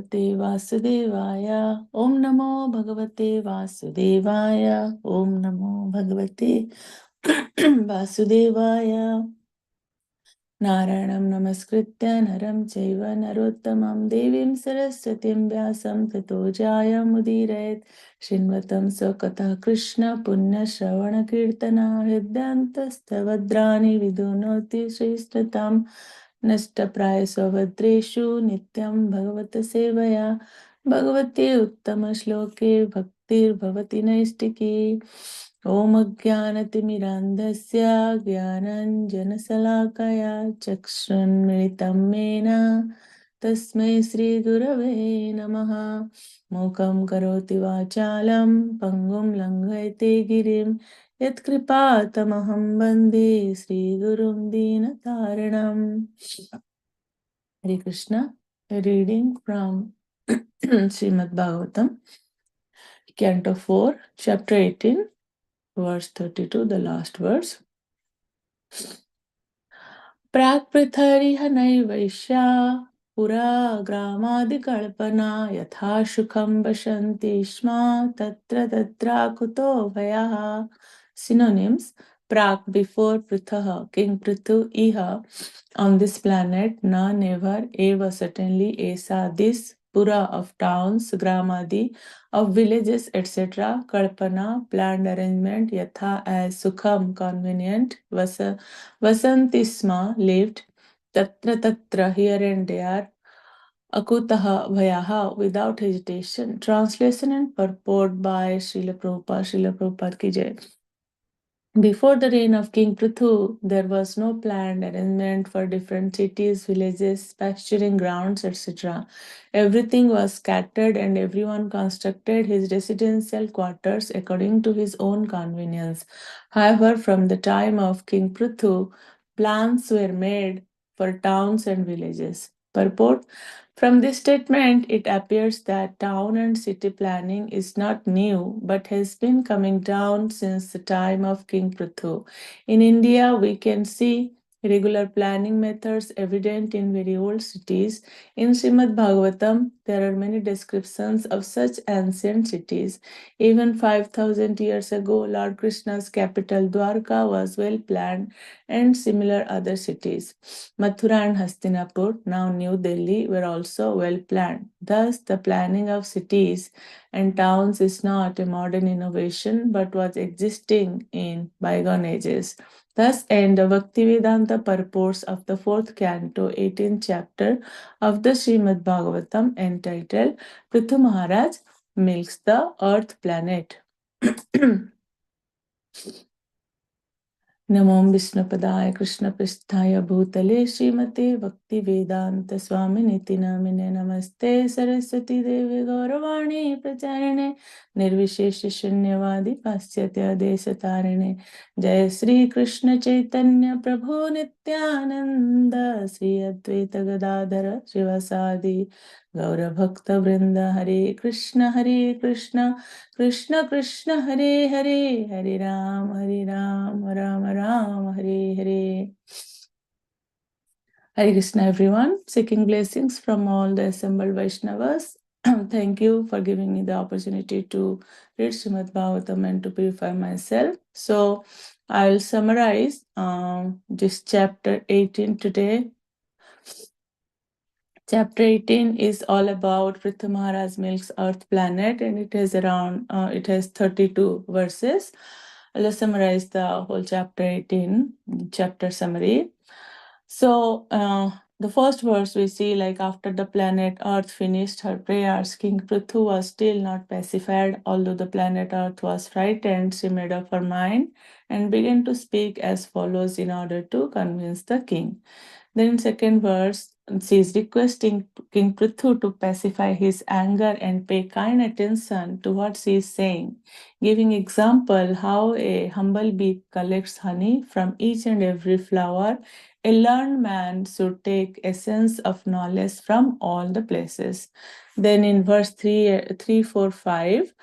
Bhagavate Vasudevaya. Om Namo Bhagavate Vasudevaya. Om Namo Bhagavate Vasudevaya. Naranam Namaskritya Naram Chaiva Narottamam Devim Saraswatim Vyasam Tato Jayamudiraet Shinvatam Sakata Krishna Punya Shravana Kirtana Hridyantastavhadrani Vidunoti Sristatam Nashtaprayasavadreshu Nityam Bhagavata Sevaya Bhagavate Uttama Shloke Bhaktir Bhavati Naistiki Om Ajnanatimirandhasya Jnananjanasalakaya Chakshunmilitam Mena Tasmai Sri Gurave Namaha Mukam Karoti Vachalam Pangum Langhayate Girim Yatkripatamaham Bande Sri Gurum Dinataranam. Hare Krishna. A reading from Srimad Bhagavatam, Canto 4, Chapter 18, verse 32, the last verse. प्राक्पृथरिह नैवैष्या पुरा ग्रामादिकल्पना यथा सुखं वसन्ति स्म तत्र तत्राकुतो भयः. Synonyms: Prak, before Prithah, King Prithu, Iha, on this planet, na, never, eva, certainly, esa, this, pura, of towns, gramadi, of villages, etc., kalpana, planned arrangement, yatha, as, sukham, convenient, vasantisma, lived, tatra tatra, here and there, akutaha bhayaha, without hesitation. Translation and purport by Srila Prabhupada. Srila Prabhupada ki jai. Before the reign of King Prithu, there was no planned arrangement for different cities, villages, pasturing grounds, etc. Everything was scattered and everyone constructed his residential quarters according to his own convenience. However, from the time of King Prithu, plans were made for towns and villages. Purport: from this statement, it appears that town and city planning is not new but has been coming down since the time of King Prithu. In India, we can see regular planning methods evident in very old cities. In Srimad Bhagavatam, there are many descriptions of such ancient cities. Even 5,000 years ago, Lord Krishna's capital Dwarka was well planned, and similar other cities. Mathura and Hastinapur, now New Delhi, were also well planned. Thus, the planning of cities and towns is not a modern innovation but was existing in bygone ages. Thus end the Bhaktivedanta purports of the 4th canto, 18th chapter of the Srimad Bhagavatam, entitled Prithu Maharaj Milks the Earth Planet. नमो विष्णुपदाय कृष्णपृष्ठाय भूतले श्रीमते भक्तिवेदांत स्वामिनिति नामिने नमस्ते सरस्वती देवी गौरवाणी प्रचारिणे निर्विशेष शून्यवादी पाश्चात्य देशतारिणे जय श्री कृष्ण चैतन्य प्रभु नित्यानंद श्री अद्वैत गदाधर शिवसादि गौरभक्त वृंद हरे Krishna Krishna Krishna Hare Hare Hare Ram Ram Ram Hare Hare. Hare Krishna everyone, seeking blessings from all the assembled Vaishnavas. Thank you for giving me the opportunity to read Srimad Bhagavatam and to purify myself. So I'll summarize this chapter 18 today. Chapter 18 is all about Prithu Maharaj milks Earth planet, and it has 32 verses. I'll summarize the whole chapter 18, chapter summary. So the first verse we see, like, after the planet Earth finished her prayers, King Prithu was still not pacified. Although the planet Earth was frightened, she made up her mind and began to speak as follows in order to convince the king. Then in second verse, she is requesting King Prithu to pacify his anger and pay kind attention to what she is saying, giving example how a humble bee collects honey from each and every flower. A learned man should take essence of knowledge from all the places. Then in verse 3, 4, 5,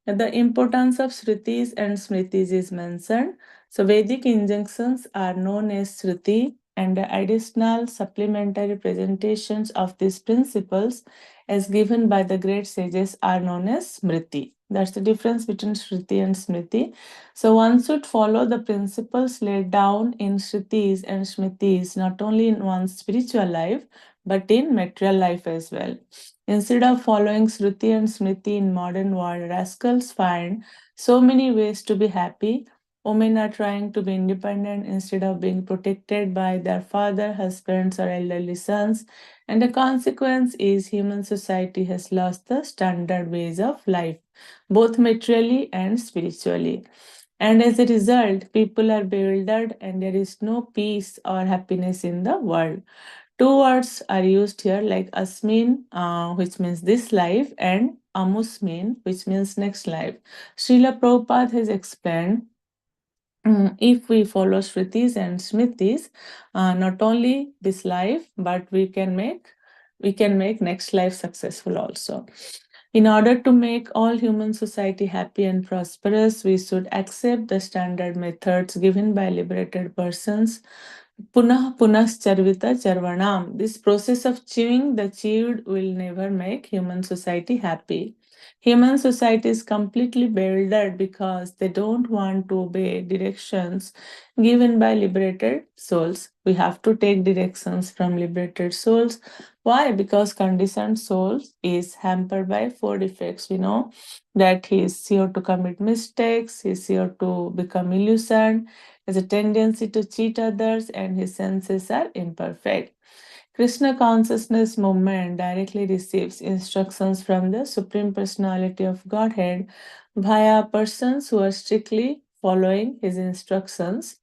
the importance of Shrutis and Smritis is mentioned. So Vedic injunctions are known as Shruti, and the additional supplementary presentations of these principles as given by the great sages are known as Smriti. That's the difference between Shruti and Smriti. So one should follow the principles laid down in Shrutis and Smritis not only in one's spiritual life but in material life as well. Instead of following Shruti and Smriti in modern world, rascals find so many ways to be happy. Women are trying to be independent instead of being protected by their father, husbands, or elderly sons. And the consequence is human society has lost the standard ways of life, both materially and spiritually. And as a result, people are bewildered and there is no peace or happiness in the world. Two words are used here like asmin, which means this life, and amusmin, which means next life. Srila Prabhupada has explained if we follow Shrutis and Smritis, not only this life, but we can make next life successful also. In order to make all human society happy and prosperous, we should accept the standard methods given by liberated persons. Punah Punascharvita Charvanam. This process of chewing the chewed will never make human society happy. Human society is completely bewildered because they don't want to obey directions given by liberated souls. We have to take directions from liberated souls. Why? Because conditioned soul is hampered by four defects. We know that he is here to commit mistakes, he is here to become illusioned, has a tendency to cheat others, and his senses are imperfect. Krishna consciousness movement directly receives instructions from the Supreme Personality of Godhead via persons who are strictly following his instructions.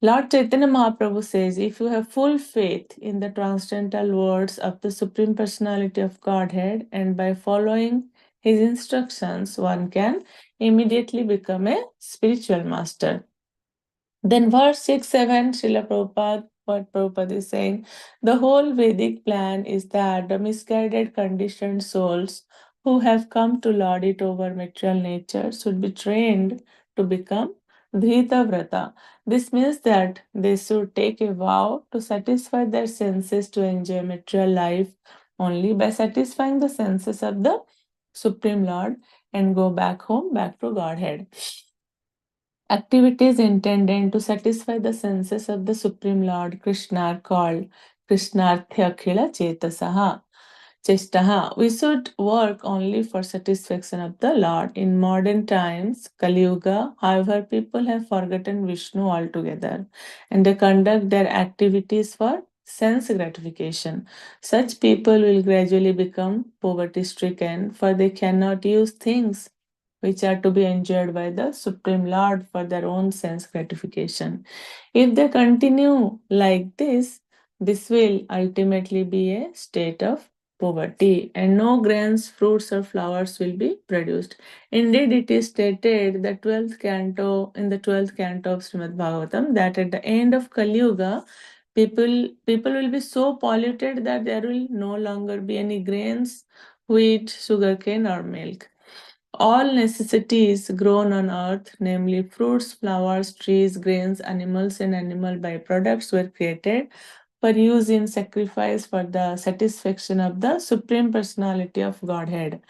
Lord Chaitanya Mahaprabhu says, if you have full faith in the transcendental words of the Supreme Personality of Godhead and by following his instructions, one can immediately become a spiritual master. Then verse 6, 7, Srila Prabhupada, what Prabhupada is saying, the whole Vedic plan is that the misguided conditioned souls who have come to lord it over material nature should be trained to become Dhrita Vrata. This means that they should take a vow to satisfy their senses to enjoy material life only by satisfying the senses of the Supreme Lord and go back home, back to Godhead. Activities intended to satisfy the senses of the Supreme Lord Krishna are called Krishnarthyakhila Chetasaha. Chestaha. We should work only for satisfaction of the Lord. In modern times, Kali Yuga, however, people have forgotten Vishnu altogether and they conduct their activities for sense gratification. Such people will gradually become poverty stricken, for they cannot use things which are to be enjoyed by the Supreme Lord for their own sense gratification. If they continue like this will ultimately be a state of poverty, and no grains, fruits, or flowers will be produced. Indeed, it is stated the 12th canto in the 12th canto of Srimad Bhagavatam that at the end of Kali Yuga, people will be so polluted that there will no longer be any grains, wheat, sugarcane, or milk. All necessities grown on earth, namely fruits, flowers, trees, grains, animals, and animal byproducts, were created for use in sacrifice for the satisfaction of the Supreme Personality of Godhead.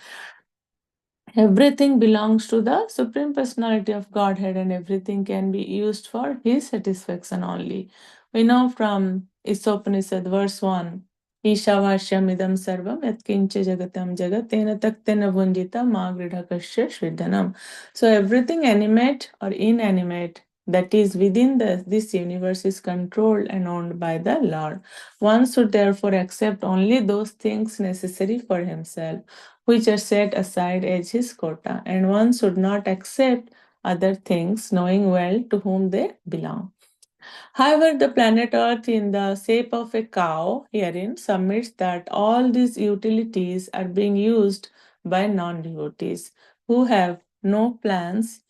Everything belongs to the Supreme Personality of Godhead, and everything can be used for His satisfaction only. We know from Isopanishad, verse 1. ईशावास्यमिदं सर्वं यत्किञ्च जगतं जगत् तेन तक्तेन भुञ्जिता मा गृढकस्य श्रीधनम्. So everything animate or inanimate that is within this universe is controlled and owned by the Lord. One should therefore accept only those things necessary for himself, which are set aside as his quota, and one should not accept other things, knowing well to whom they belong. However, the planet Earth, in the shape of a cow, herein submits that all these utilities are being used by non devotees who have no plans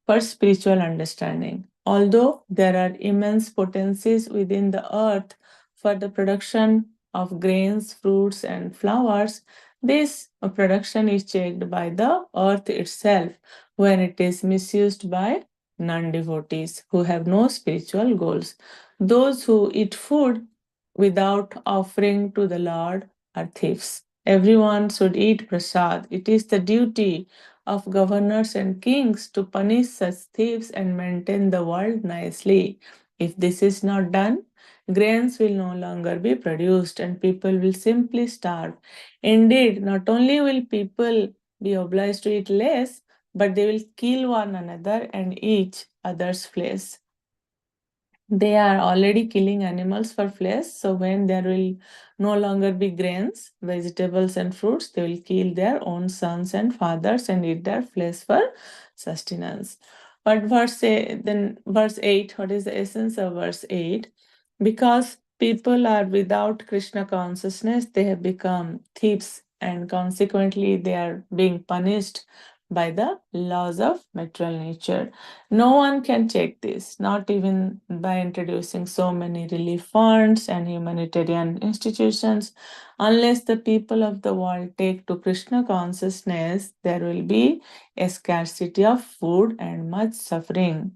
for spiritual understanding. Although there are immense potencies within the earth for the production of grains, fruits, and flowers, this production is checked by the earth itself when it is misused by non devotees who have no spiritual goals. Those who eat food without offering to the Lord are thieves. Everyone should eat prasad. It is the duty of governors and kings to punish such thieves and maintain the world nicely. If this is not done, grains will no longer be produced and people will simply starve. Indeed, not only will people be obliged to eat less, but they will kill one another and eat others' flesh. They are already killing animals for flesh, so when there will no longer be grains, vegetables, and fruits, they will kill their own sons and fathers and eat their flesh for sustenance. But verse 8, what is the essence of verse 8? Because people are without Krishna consciousness, they have become thieves and consequently they are being punished by the laws of material nature. No one can check this, not even by introducing so many relief funds and humanitarian institutions. Unless the people of the world take to Krishna consciousness, there will be a scarcity of food and much suffering.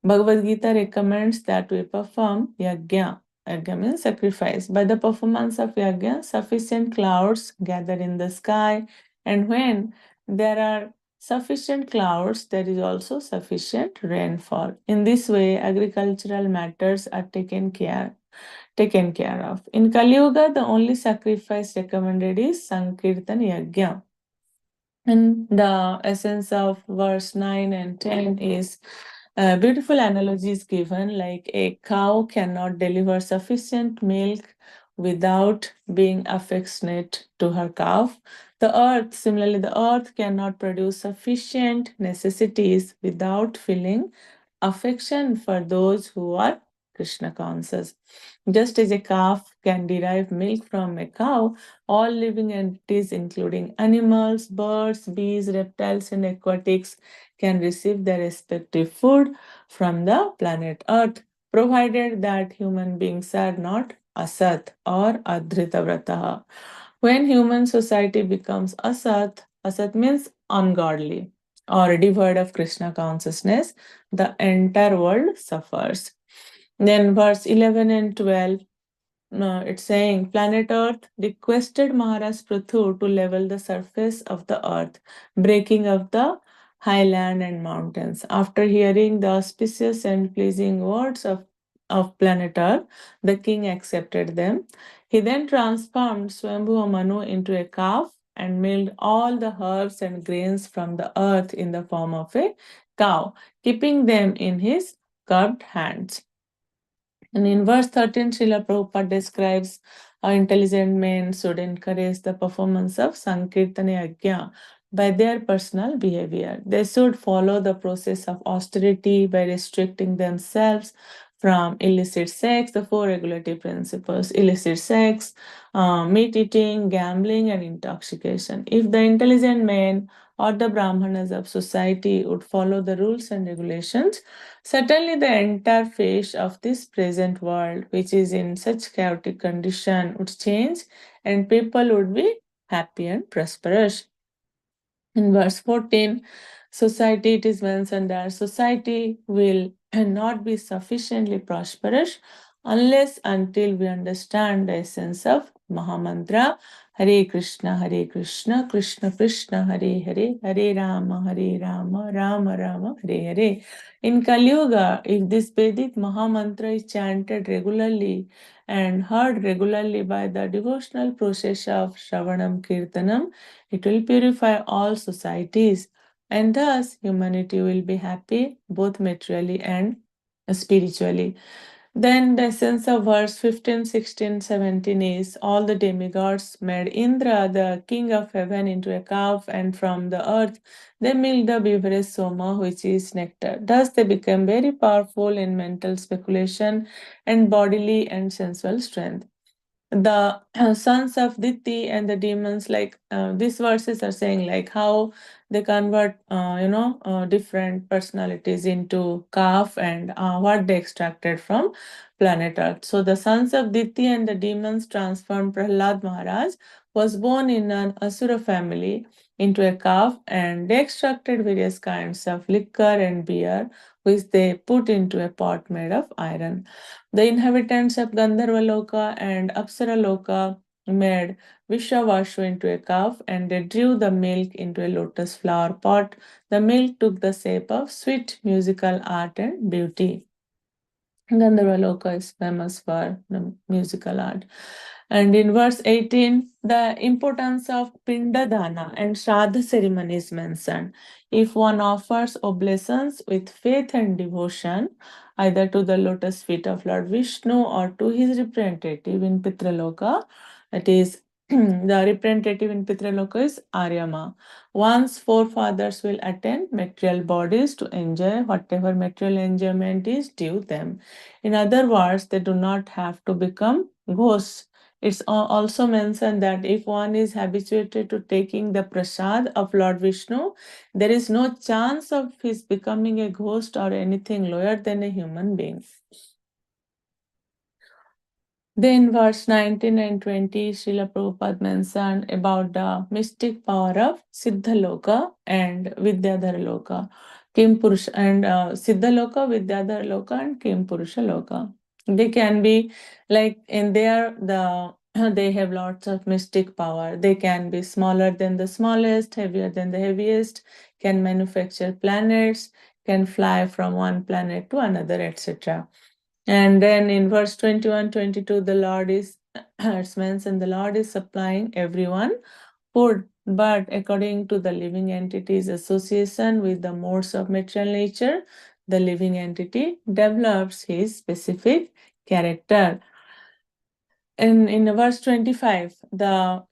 Bhagavad Gita recommends that we perform yajna. Yajna means sacrifice. By the performance of yajna, sufficient clouds gather in the sky, and when there are sufficient clouds, there is also sufficient rainfall. In this way, agricultural matters are taken care of. In Kali Yuga, the only sacrifice recommended is Sankirtan Yajna. And the essence of verse 9 and 10 is beautiful analogies given, like a cow cannot deliver sufficient milk without being affectionate to her calf. Similarly, the earth cannot produce sufficient necessities without feeling affection for those who are Krishna conscious. Just as a calf can derive milk from a cow, all living entities, including animals, birds, bees, reptiles, and aquatics, can receive their respective food from the planet Earth, provided that human beings are not asat or adhritavrataha. When human society becomes asat means ungodly or devoid of Krishna consciousness, the entire world suffers. Then verse 11 and 12, it's saying planet Earth requested Maharaj Prithu to level the surface of the earth, breaking up the highland and mountains. After hearing the auspicious and pleasing words of planet Earth, the king accepted them. He then transformed Swambhu Manu into a calf and milled all the herbs and grains from the earth in the form of a cow, keeping them in his curved hands. And in verse 13, Srila Prabhupada describes how intelligent men should encourage the performance of Sankirtana Yajna by their personal behavior. They should follow the process of austerity by restricting themselves from illicit sex, the four regulative principles: illicit sex, meat eating, gambling, and intoxication. If the intelligent men or the Brahmanas of society would follow the rules and regulations, certainly the entire face of this present world, which is in such chaotic condition, would change and people would be happy and prosperous. In verse 14, society, it is mentioned that society will not be sufficiently prosperous unless until we understand the essence of Mahamantra Hare Krishna, Krishna Krishna, Hare Hare, Hare Rama, Rama Rama, Hare Hare. In Kali Yuga, if this Vedic Mahamantra is chanted regularly and heard regularly by the devotional process of Shravanam Kirtanam, it will purify all societies, and thus humanity will be happy both materially and spiritually. Then the essence of verse 15, 16, 17 is all the demigods made Indra, the king of heaven, into a calf, and from the earth they milked the beverage soma, which is nectar. Thus they became very powerful in mental speculation and bodily and sensual strength. The sons of Diti and the demons, like these verses are saying, like how they convert, different personalities into calf and what they extracted from planet Earth. So the sons of Diti and the demons transformed Prahlad Maharaj, was born in an Asura family into a calf, and they extracted various kinds of liquor and beer, which they put into a pot made of iron. The inhabitants of Gandharvaloka and Apsaraloka made Vishavashu into a calf, and they drew the milk into a lotus flower pot. The milk took the shape of sweet musical art and beauty. Gandharvaloka is famous for the musical art. And in verse 18, the importance of Pindadana and Shraddha ceremony is mentioned. If one offers oblations with faith and devotion, either to the lotus feet of Lord Vishnu or to his representative in Pitraloka, that is, the representative in Pitraloka is Aryama. One's forefathers will attain material bodies to enjoy whatever material enjoyment is due them. In other words, they do not have to become ghosts. It's also mentioned that if one is habituated to taking the prasad of Lord Vishnu, there is no chance of his becoming a ghost or anything lower than a human being. Then verse 19 and 20, Srila Prabhupada mentioned about the mystic power of Siddhaloka and Vidyadharaloka, Kim Purusha, and Siddhaloka, Vidyadharaloka, and Kim Purusha Loka. They can be like in there, they have lots of mystic power. They can be smaller than the smallest, heavier than the heaviest, can manufacture planets, can fly from one planet to another, etc. And then in verse 21, 22, the Lord is, it's mentioned, the Lord is supplying everyone food, but according to the living entity's association with the modes of material nature, the living entity develops his specific character. In verse 25,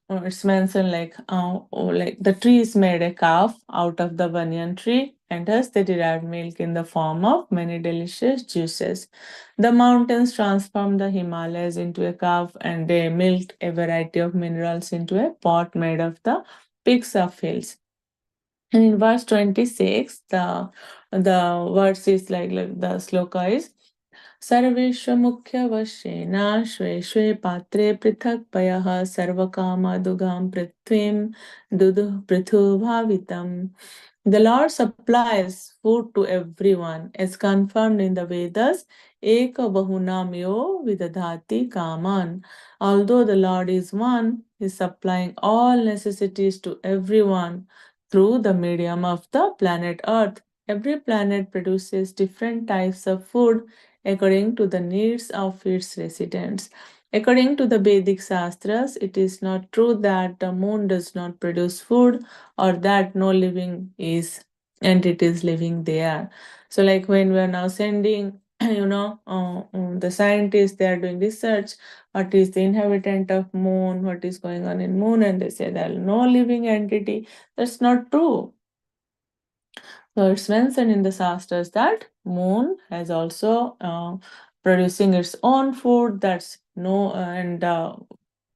it's mentioned like the tree is made a calf out of the banyan tree, and thus they derived milk in the form of many delicious juices. The mountains transformed the Himalayas into a calf, and they milked a variety of minerals into a pot made of the peaks of hills. And in verse 26, the verse is like the sloka is सर्वेष्वमुख्यवश्येन श्वे श्वे पात्रे पृथक् पयः सर्वकामादुगां पृथ्वीं दुदुः पृथुभावितम्. The Lord supplies food to everyone, as confirmed in the Vedas, Eka Bahunam Yo Vidadhati Kaman. Although the Lord is one, He is supplying all necessities to everyone through the medium of the planet Earth. Every planet produces different types of food according to the needs of its residents. According to the Vedic Shastras, it is not true that the moon does not produce food or that no living entities living there. So, like when we are now sending, the scientists, they are doing research. What is the inhabitant of moon? What is going on in moon? And they say there is no living entity. That's not true. So it's mentioned in the Shastras that moon has also producing its own food. That's no and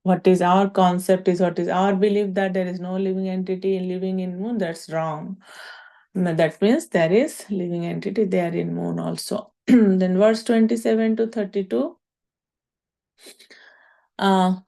what is our concept is what is our belief that there is no living entity living in moon. That's wrong. That means there is living entity there in moon also. Then verse 27 to 32.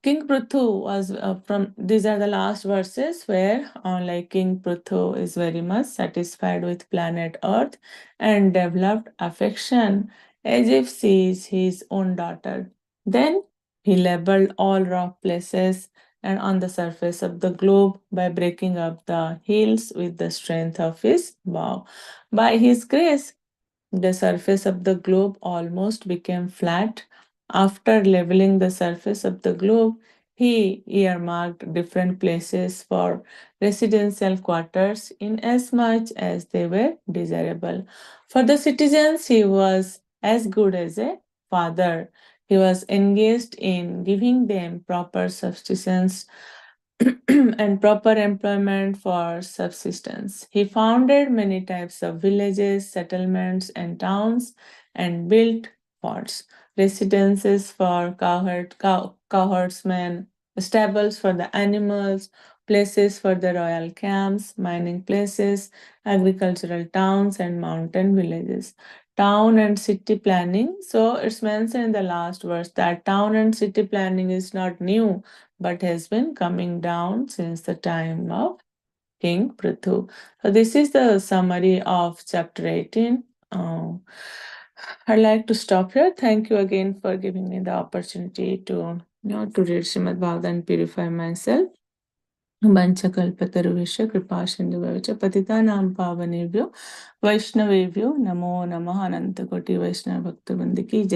King Pruthu was from these are the last verses where like King Pruthu is very much satisfied with planet Earth and developed affection as if she is his own daughter. Then he leveled all rock places and on the surface of the globe by breaking up the hills with the strength of his bow. By his grace, the surface of the globe almost became flat. After leveling the surface of the globe, he earmarked different places for residential quarters inasmuch as they were desirable. For the citizens, he was as good as a father. He was engaged in giving them proper subsistence and proper employment for subsistence. He founded many types of villages, settlements, and towns and built forts, residences for cowherdsmen, stables for the animals, places for the royal camps, mining places, agricultural towns, and mountain villages. town and city planning. So it's mentioned in the last verse that town and city planning is not new, but has been coming down since the time of King Prithu. So this is the summary of chapter 18. I'd like to stop here. Thank you again for giving me the opportunity to to read Srimad Bhagavatam and purify myself. Vanchakalpataruvesha kripasindhuvacha patitanam pavanebhyo Vaishnavebhyo namo namaha anantakoti Vaishnava bhakta ki jai.